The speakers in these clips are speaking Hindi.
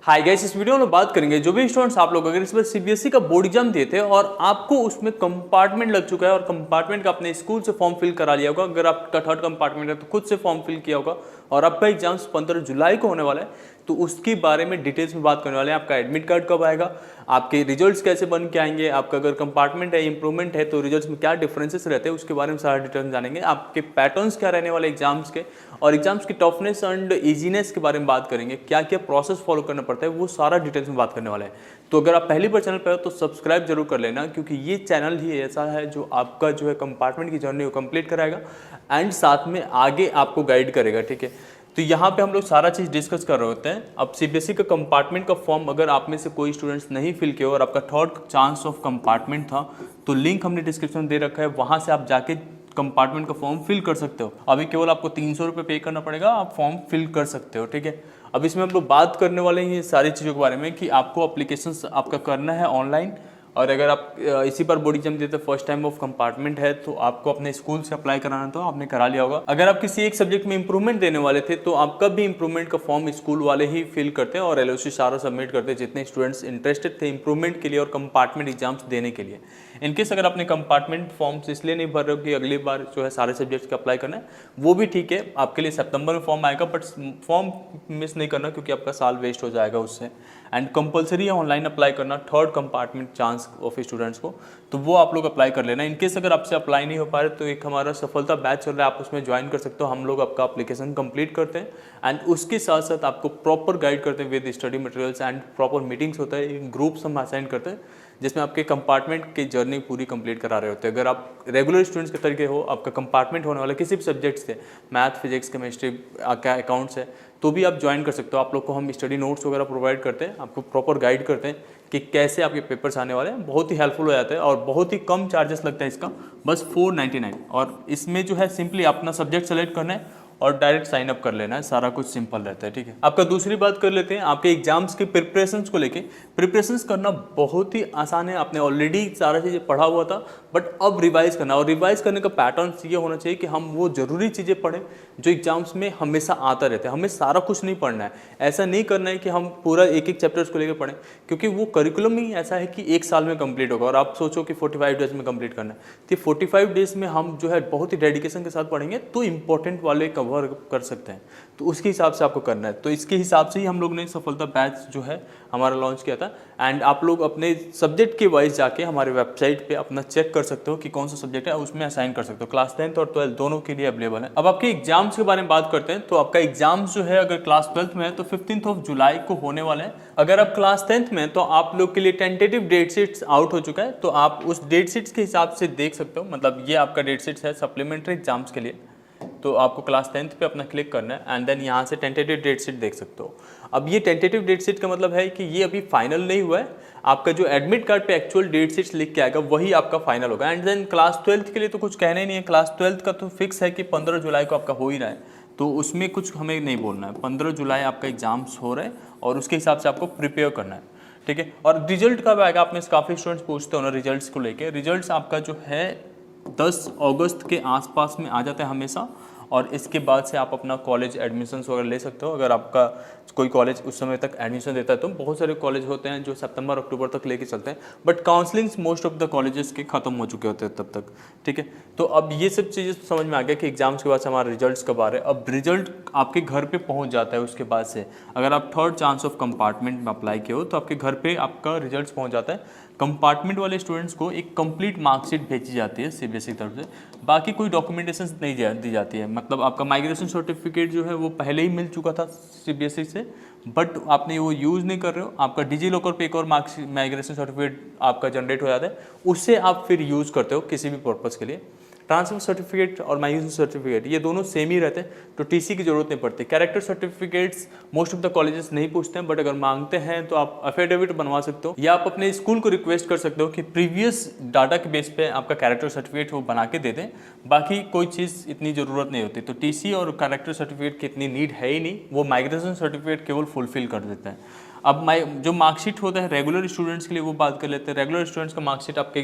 हाय गाइस, इस वीडियो में बात करेंगे जो भी स्टूडेंट्स आप लोग अगर इस बार सीबीएसई का बोर्ड एग्जाम दिए थे और आपको उसमें कंपार्टमेंट लग चुका है और कंपार्टमेंट का अपने स्कूल से फॉर्म फिल करा लिया होगा। अगर आपका थर्ड कंपार्टमेंट है तो खुद से फॉर्म फिल किया होगा और आपका एग्जाम्स 15 जुलाई को होने वाला है, तो उसके बारे में डिटेल्स में बात करने वाले हैं। आपका एडमिट कार्ड कब आएगा, आपके रिजल्ट्स कैसे बन के आएंगे, आपका अगर कंपार्टमेंट है इंप्रूवमेंट है तो रिजल्ट्स में क्या डिफरेंसेस रहते हैं उसके बारे में सारा डिटेल्स जानेंगे। आपके पैटर्न्स क्या रहने वाले एग्जाम्स के और एग्जाम्स की टफनेस एंड इजीनेस के बारे में बात करेंगे। क्या क्या प्रोसेस फॉलो करना पड़ता है वो सारा डिटेल्स में बात करने वाले हैं। तो अगर आप पहली बार चैनल पर हो तो सब्सक्राइब जरूर कर लेना, क्योंकि ये चैनल ही ऐसा है जो आपका जो है कंपार्टमेंट की जर्नी को कंप्लीट कराएगा एंड साथ में आगे आपको गाइड करेगा। ठीक है, तो यहाँ पे हम लोग सारा चीज़ डिस्कस कर रहे होते हैं। अब सीबीएसई का कंपार्टमेंट का फॉर्म अगर आप में से कोई स्टूडेंट्स नहीं फिल किया और आपका थर्ड चांस ऑफ कंपार्टमेंट था तो लिंक हमने डिस्क्रिप्शन में दे रखा है, वहाँ से आप जाके कंपार्टमेंट का फॉर्म फिल कर सकते हो। अभी केवल आपको 300 रुपये पे करना पड़ेगा, आप फॉर्म फिल कर सकते हो। ठीक है, अब इसमें हम लोग बात करने वाले हैं ये सारी चीज़ों के बारे में कि आपको अप्लीकेशन आपका करना है ऑनलाइन, और अगर आप इसी पर बोर्ड एग्जाम देते फर्स्ट टाइम ऑफ कंपार्टमेंट है तो आपको अपने स्कूल से अप्लाई कराना तो आपने करा लिया होगा। अगर आप किसी एक सब्जेक्ट में इंप्रूवमेंट देने वाले थे तो आपका भी इंप्रूवमेंट का फॉर्म स्कूल वाले ही फिल करते हैं और एलओसी सारा सबमिट करते हैं जितने स्टूडेंट्स इंटरेस्टेड थे इंप्रूवमेंट के लिए और कंपार्टमेंट एग्जाम्स देने के लिए। इनकेस अगर आपने कंपार्टमेंट फॉर्म्स इसलिए नहीं भर रहे हो कि अगली बार जो है सारे सब्जेक्ट्स का अप्लाई करना है, वो भी ठीक है, आपके लिए सितंबर में फॉर्म आएगा, बट फॉर्म मिस नहीं करना क्योंकि आपका साल वेस्ट हो जाएगा उससे। एंड कंपलसरी है ऑनलाइन अप्लाई करना third compartment chance of students को, तो वो आप लोग अप्लाई कर लेना। इनकेस अगर आपसे अप्लाई नहीं हो पा रहे तो एक हमारा सफलता बैच चल रहा है, आप उसमें ज्वाइन कर सकते हो। हम लोग आपका अप्लीकेशन कंप्लीट करते हैं एंड उसके साथ साथ आपको प्रॉपर गाइड करते हैं with study materials and proper meetings होता है, ग्रुप्स हम असाइन करते हैं जिसमें आपके कंपार्टमेंट की जर्नी पूरी कंप्लीट करा रहे होते हैं। अगर आप रेगुलर स्टूडेंट्स के तरीके हो, आपका कंपार्टमेंट होने वाला किसी भी सब्जेक्ट से, मैथ, फिजिक्स, केमिस्ट्री, अकाउंट्स है, तो भी आप ज्वाइन कर सकते हो। आप लोग को हम स्टडी नोट्स वगैरह प्रोवाइड करते हैं, आपको प्रॉपर गाइड करते हैं कि कैसे आपके पेपर्स आने वाले हैं। बहुत ही हेल्पफुल हो जाता है और बहुत ही कम चार्जेस लगता है इसका, बस 499। और इसमें जो है सिंपली अपना सब्जेक्ट सेलेक्ट करना है और डायरेक्ट साइन अप कर लेना है, सारा कुछ सिंपल रहता है। ठीक है, आपका दूसरी बात कर लेते हैं आपके एग्जाम्स के प्रिपरेशंस को लेके। प्रिपरेशंस करना बहुत ही आसान है, आपने ऑलरेडी सारा चीज़ें पढ़ा हुआ था, बट अब रिवाइज करना, और रिवाइज करने का पैटर्न ये होना चाहिए कि हम वो जरूरी चीज़ें पढ़ें जो एग्जाम्स में हमेशा आता रहता है। हमें सारा कुछ नहीं पढ़ना है, ऐसा नहीं करना है कि हम पूरा एक एक चैप्टर्स को लेकर पढ़ें, क्योंकि वो करिकुलम ही ऐसा है कि एक साल में कंप्लीट होगा और आप सोचो कि 45 डेज में कंप्लीट करना है, तो 45 डेज में हम जो है बहुत ही डेडिकेशन के साथ पढ़ेंगे तो इंपॉर्टेंट वाले कवर कर सकते हैं। तो उसके हिसाब से आपको करना है, तो इसके हिसाब से ही हम लोग ने सफलता बैच जो है हमारा लॉन्च किया था। एंड आप लोग अपने सब्जेक्ट के वाइज जाके हमारे वेबसाइट पे अपना चेक कर सकते हो कि कौन सा सब्जेक्ट है, उसमें असाइन कर सकते हो। क्लास 10th और 12th दोनों के लिए अवेलेबल है। अब आपके एग्जाम्स के बारे में बात करते हैं, तो आपका एग्जाम्स जो है अगर क्लास 12th में है तो 15 जुलाई को होने वाले हैं। अगर आप क्लास 10th में तो आप लोग के लिए टेंटेटिव डेट शीट्स आउट हो चुका है, तो आप उस डेट शीट्स के हिसाब से देख सकते हो। मतलब ये आपका डेट शीट्स है सप्लीमेंट्री एग्जाम्स के लिए, तो आपको क्लास 10th पे अपना क्लिक करना है एंड देन यहाँ से टेंटेटिव डेट शीट देख सकते हो। अब ये टेंटेटिव डेट शीट का मतलब है कि ये अभी फाइनल नहीं हुआ है, आपका जो एडमिट कार्ड पे एक्चुअल डेट शीट्स लिख के आएगा वही आपका फाइनल होगा। एंड देन क्लास 12th के लिए तो कुछ कहना ही नहीं है, क्लास 12th का तो फिक्स है कि 15 जुलाई को आपका हो ही रहा है, तो उसमें कुछ हमें नहीं बोलना है। 15 जुलाई आपका एग्जाम्स हो रहा है और उसके हिसाब से आपको प्रिपेयर करना है। ठीक है, और रिजल्ट कब आएगा, आप में से काफ़ी स्टूडेंट्स पूछते हो ना रिजल्ट्स को लेके। रिजल्ट्स आपका जो है 10 अगस्त के आसपास में आ जाता है हमेशा, और इसके बाद से आप अपना कॉलेज एडमिशन वगैरह ले सकते हो। अगर आपका कोई कॉलेज उस समय तक एडमिशन देता है तो बहुत सारे कॉलेज होते हैं जो सितंबर अक्टूबर तक लेके चलते हैं, but counsellings most of the colleges के खत्म हो चुके होते हैं तब तक। ठीक है, तो अब ये सब चीज़ें समझ में आ गया कि एग्जाम्स के बाद से हमारा रिजल्ट्स कब आ रहे हैं। अब रिजल्ट आपके घर पे पहुंच जाता है उसके बाद से, अगर आप थर्ड चांस ऑफ कंपार्टमेंट में अप्लाई किए हो तो आपके घर पे आपका रिजल्ट्स पहुंच जाता है। कंपार्टमेंट वाले स्टूडेंट्स को एक कंप्लीट मार्कशीट भेजी जाती है सीबीएसई की तरफ से, बाकी कोई डॉक्यूमेंटेशन नहीं दी जाती है। मतलब आपका माइग्रेशन सर्टिफिकेट जो है वो पहले ही मिल चुका था सीबीएसई से, बट आपने वो यूज़ नहीं कर रहे हो। आपका डिजी लॉकर पे एक और माइग्रेशन सर्टिफिकेट आपका जनरेट हो जाता है, उससे आप फिर यूज़ करते हो किसी भी पर्पज़ के लिए। ट्रांसफर सर्टिफिकेट और माइग्रेशन सर्टिफिकेट ये दोनों सेम ही रहते हैं, तो टीसी की जरूरत नहीं पड़ती। Character certificates most of the colleges नहीं पूछते हैं, बट अगर मांगते हैं तो आप एफिडेविट बनवा सकते हो, या आप अपने स्कूल को रिक्वेस्ट कर सकते हो कि प्रीवियस डाटा के बेस पे आपका कैरेक्टर सर्टिफिकेट वो बना के दे दें। बाकी कोई चीज़ इतनी ज़रूरत नहीं होती, तो टीसी और कैरेक्टर सर्टिफिकेट की इतनी नीड है ही नहीं, वो माइग्रेशन सर्टिफिकेट केवल फुलफिल कर देता है। अब जो मार्कशीट होता है रेगुलर स्टूडेंट्स के लिए वो बात कर लेते हैं। रेगुलर स्टूडेंट्स का मार्कशीट आपके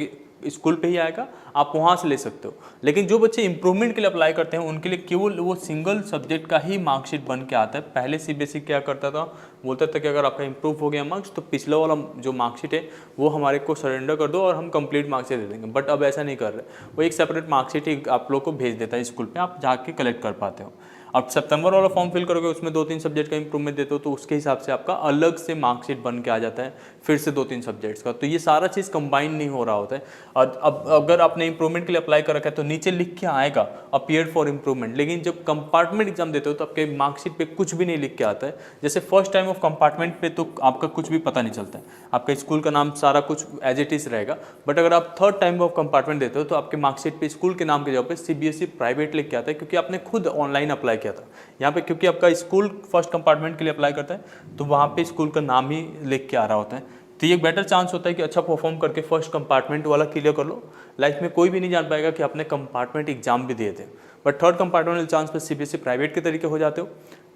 स्कूल पे ही आएगा, आप वहाँ से ले सकते हो। लेकिन जो बच्चे इंप्रूवमेंट के लिए अप्लाई करते हैं उनके लिए केवल वो सिंगल सब्जेक्ट का ही मार्कशीट बन के आता है। पहले सीबीएसई क्या करता था, बोलता था कि अगर आपका इंप्रूव हो गया मार्क्स तो पिछला वाला जो मार्कशीट है वो हमारे को सरेंडर कर दो और हम कंप्लीट मार्क्स दे देंगे। बट अब ऐसा नहीं कर रहे, वो एक सेपरेट मार्कशीट ही आप लोग को भेज देता है स्कूल पे, आप जाके कलेक्ट कर पाते हो। अब सितंबर वाला फॉर्म फिल करोगे, उसमें 2-3 सब्जेक्ट का इंप्रूवमेंट देते हो तो उसके हिसाब से आपका अलग से मार्कशीट बन के आ जाता है फिर से 2-3 सब्जेक्ट्स का। तो ये सारा चीज़ कंबाइन नहीं हो रहा होता है। और अब अगर आपने इंप्रूवमेंट के लिए अप्लाई कर रखा है तो नीचे लिख के आएगा अपीयर्ड फॉर इंप्रूवमेंट, लेकिन जब कंपार्टमेंट एग्जाम देते हो तो आपके मार्कशीट पे कुछ भी नहीं लिख के आता है। जैसे फर्स्ट टाइम ऑफ कंपार्टमेंट पे तो आपका कुछ भी पता नहीं चलता है, आपका स्कूल का नाम सारा कुछ एज इट इज रहेगा। बट अगर आप थर्ड टाइम ऑफ कंपार्टमेंट देते हो तो आपके मार्कशीट पे स्कूल के नाम के जगह पे सीबीएसई प्राइवेट लिख के आता है, क्योंकि आपने खुद ऑनलाइन अप्लाई किया था। यहाँ पे क्योंकि आपका स्कूल फर्स्ट कंपार्टमेंट के लिए अप्लाई करता है तो वहाँ पे स्कूल का नाम ही लिख के आ रहा होता है। तो ये एक बेटर चांस होता है कि अच्छा परफॉर्म करके फर्स्ट कंपार्टमेंट वाला क्लियर कर लो। लाइफ में कोई भी नहीं जान पाएगा कि आपने कंपार्टमेंट एग्जाम भी दिए थे। बट थर्ड कंपार्टमेंट वाले चांस पे सीबीएसई प्राइवेट के तरीके हो जाते हो,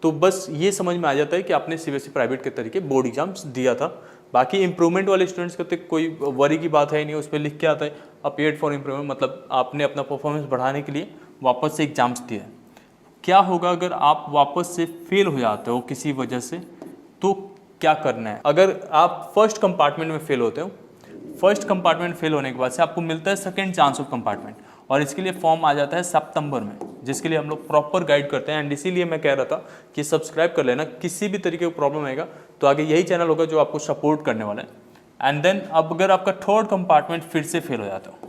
तो बस ये समझ में आ जाता है कि आपने सीबीएसई प्राइवेट के तरीके बोर्ड एग्जाम्स दिया था। बाकी इंप्रूवमेंट वाले स्टूडेंट्स का तो कोई वरी की बात है नहीं, उस पर लिख के आता है अपीयर्ड फॉर इंप्रूवमेंट, मतलब आपने अपना परफॉर्मेंस बढ़ाने के लिए वापस से एग्जाम्स दिए। क्या होगा अगर आप वापस से फेल हो जाते हो किसी वजह से, तो क्या करना है? अगर आप फर्स्ट कंपार्टमेंट में फेल होते हो, फर्स्ट कंपार्टमेंट फेल होने के बाद से आपको मिलता है सेकंड चांस ऑफ कंपार्टमेंट, और इसके लिए फॉर्म आ जाता है सितंबर में, जिसके लिए हम लोग प्रॉपर गाइड करते हैं। एंड इसीलिए मैं कह रहा था कि सब्सक्राइब कर लेना, किसी भी तरीके का प्रॉब्लम आएगा तो आगे यही चैनल होगा जो आपको सपोर्ट करने वाला है। एंड देन अब अगर आपका थर्ड कंपार्टमेंट फिर से फेल हो जाता हो,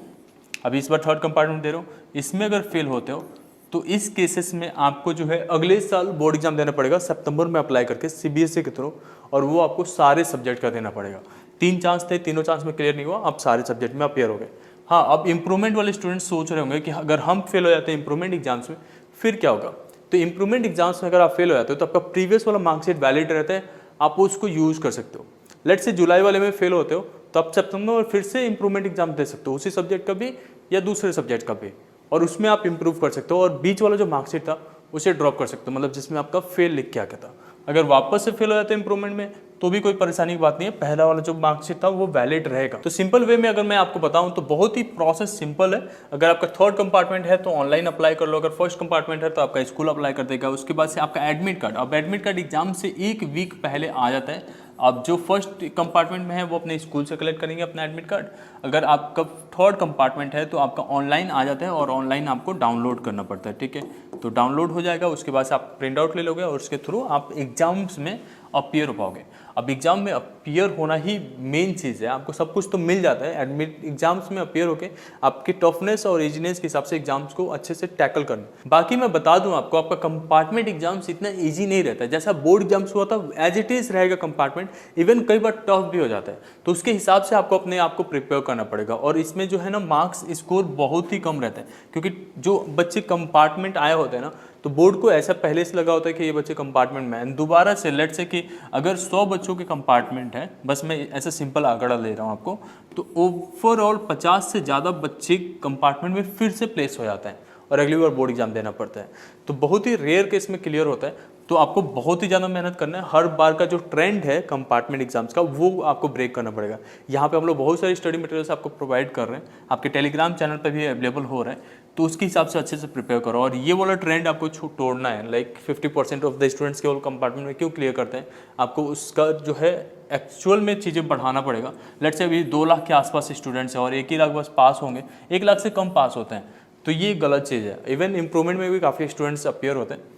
अभी इस बार थर्ड कंपार्टमेंट दे रहे हो, इसमें अगर फेल होते हो तो इस केसेस में आपको जो है अगले साल बोर्ड एग्जाम देना पड़ेगा सितंबर में अप्लाई करके सीबीएसई के थ्रू, और वो आपको सारे सब्जेक्ट का देना पड़ेगा। 3 चांस थे, तीनों चांस में क्लियर नहीं हुआ, आप सारे सब्जेक्ट में अपियर हो गए। हाँ, अब इंप्रूवमेंट वाले स्टूडेंट्स सोच रहे होंगे कि अगर हम फेल हो जाते हैं इंप्रूवमेंट एग्जाम्स में फिर क्या होगा। तो इंप्रूवमेंट एग्जाम्स में अगर आप फेल हो जाते हो तो आपका प्रीवियस वाला मार्कशीट वैलिड रहता है, आप उसको यूज कर सकते हो। लेट्स से जुलाई वाले में फेल होते हो तो आप सितंबर में फिर से इंप्रूवमेंट एग्जाम दे सकते हो, उसी सब्जेक्ट का भी या दूसरे सब्जेक्ट का भी, और उसमें आप इंप्रूव कर सकते हो। और बीच वाला जो मार्कशीट था उसे ड्रॉप कर सकते हो, मतलब जिसमें आपका फेल लिख के आ गया था। अगर वापस से फेल हो जाते हैं इंप्रूवमेंट में तो भी कोई परेशानी की बात नहीं है, पहला वाला जो मार्कशीट था वो वैलिड रहेगा। तो सिंपल वे में अगर मैं आपको बताऊं तो बहुत ही प्रोसेस सिंपल है। अगर आपका थर्ड कंपार्टमेंट है तो ऑनलाइन अप्लाई कर लो, अगर फर्स्ट कंपार्टमेंट है तो आपका स्कूल अप्लाई कर देगा। उसके बाद से आपका एडमिट कार्ड, अब एडमिट कार्ड एग्जाम से 1 वीक पहले आ जाता है। अब जो फर्स्ट कंपार्टमेंट में है वो अपने स्कूल से कलेक्ट करेंगे अपना एडमिट कार्ड। अगर आपका थर्ड कंपार्टमेंट है तो आपका ऑनलाइन आ जाता है और ऑनलाइन आपको डाउनलोड करना पड़ता है, ठीक है। तो डाउनलोड हो जाएगा, उसके बाद से आप प्रिंट आउट ले लोगे और उसके थ्रू आप एग्जाम्स में अपीयर हो पाओगे। अब एग्जाम में अपीयर होना ही मेन चीज़ है, आपको सब कुछ तो मिल जाता है। एडमिट एग्जाम्स में अपीयर होके आपकी टफनेस और इजीनेस के हिसाब से एग्जाम्स को अच्छे से टैकल करना। बाकी मैं बता दूं आपको, आपका कंपार्टमेंट एग्जाम्स इतना इजी नहीं रहता है, जैसा बोर्ड एग्जाम्स हुआ था एज इट इज रहेगा कंपार्टमेंट, इवन कई बार टफ भी हो जाता है। तो उसके हिसाब से आपको अपने आप को प्रिपेयर करना पड़ेगा। और इसमें जो है ना मार्क्स स्कोर बहुत ही कम रहता है, क्योंकि जो बच्चे कंपार्टमेंट आए होते हैं ना तो बोर्ड को ऐसा पहले से लगा होता है कि ये बच्चे कंपार्टमेंट में हैं। दोबारा से लेट से कि अगर 100 बच्चों के कंपार्टमेंट है, बस मैं ऐसा सिंपल आंकड़ा ले रहा हूँ आपको, तो ओवरऑल 50 से ज़्यादा बच्चे कंपार्टमेंट में फिर से प्लेस हो जाते हैं और अगली बार बोर्ड एग्जाम देना पड़ता है। तो बहुत ही रेयर केस में क्लियर होता है। तो आपको बहुत ही ज़्यादा मेहनत करना है। हर बार का जो ट्रेंड है कंपार्टमेंट एग्जाम्स का वो आपको ब्रेक करना पड़ेगा। यहाँ पे हम लोग बहुत सारी स्टडी मटेरियल्स आपको प्रोवाइड कर रहे हैं, आपके टेलीग्राम चैनल पे भी अवेलेबल हो रहा है। तो उसके हिसाब से अच्छे से प्रिपेयर करो। और ये वाला ट्रेंड आपको तोड़ना है। लाइक 50% ऑफ द स्टूडेंट्स केवल कंपार्टमेंट में क्यों क्लियर करते हैं, आपको उसका जो है एक्चुअल में चीज़ें बढ़ाना पड़ेगा। लेट्स से अभी 2 लाख के आसपास स्टूडेंट्स हैं और 1 ही लाख बस पास होंगे, 1 लाख से कम पास होते हैं, तो ये गलत चीज़ है। इवन इंप्रूवमेंट में भी काफ़ी स्टूडेंट्स अपीयर होते हैं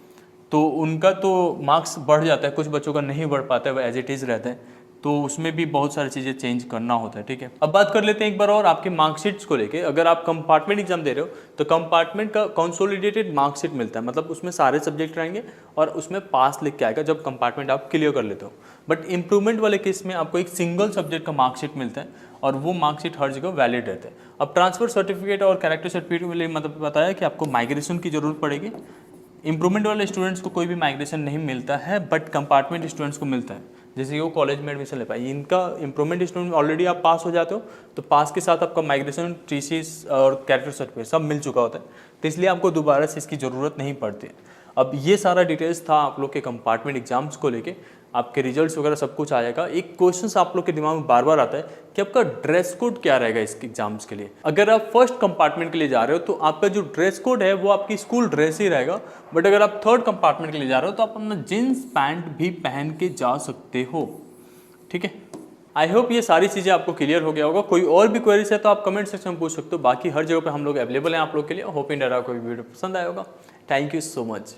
तो उनका तो मार्क्स बढ़ जाता है, कुछ बच्चों का नहीं बढ़ पाता है, वो एज इट इज़ रहते हैं। तो उसमें भी बहुत सारी चीज़ें चेंज करना होता है, ठीक है। अब बात कर लेते हैं एक बार और आपके मार्कशीट्स को लेके। अगर आप कंपार्टमेंट एग्जाम दे रहे हो तो कंपार्टमेंट का कंसोलिडेटेड मार्कशीट मिलता है, मतलब उसमें सारे सब्जेक्ट रहेंगे और उसमें पास लिख के आएगा जब कंपार्टमेंट आप क्लियर कर लेते हो। बट इंप्रूवमेंट वाले केस में आपको एक सिंगल सब्जेक्ट का मार्कशीट मिलता है और वो मार्कशीट हर जगह वैलिड रहता है। अब ट्रांसफर सर्टिफिकेट और कैरेक्टर सर्टिफिकेट के लिए मतलब बताया कि आपको माइग्रेशन की जरूरत पड़ेगी। इंप्रूवमेंट वाले स्टूडेंट्स को कोई भी माइग्रेशन नहीं मिलता है, बट कंपार्टमेंट स्टूडेंट्स को मिलता है, जैसे कि वो कॉलेज में एडमिशन ले पाए। इनका इंप्रूवमेंट स्टूडेंट ऑलरेडी आप पास हो जाते हो तो पास के साथ आपका माइग्रेशन, टीसीएस और कैरेक्टर सर्टिफिकेट सब मिल चुका होता है, तो इसलिए आपको दोबारा से इसकी ज़रूरत नहीं पड़ती है। अब ये सारा डिटेल्स था आप लोग के कंपार्टमेंट एग्जाम्स को लेके, आपके रिजल्ट्स वगैरह सब कुछ आ जाएगा। एक क्वेश्चन आप लोग के दिमाग में बार बार आता है कि आपका ड्रेस कोड क्या रहेगा इस एग्जाम्स के लिए। अगर आप फर्स्ट कंपार्टमेंट के लिए जा रहे हो तो आपका जो ड्रेस कोड है वो आपकी स्कूल ड्रेस ही रहेगा, बट अगर आप थर्ड कंपार्टमेंट के लिए जा रहे हो तो आप अपना जीन्स पैंट भी पहन के जा सकते हो, ठीक है। आई होप ये सारी चीज़ें आपको क्लियर हो गया होगा। कोई और भी क्वेरीज है तो आप कमेंट सेक्शन में पूछ सकते हो, बाकी हर जगह पे हम लोग अवेलेबल हैं आप लोग के लिए। होप इन कोई वीडियो पसंद आया होगा। Thank you so much.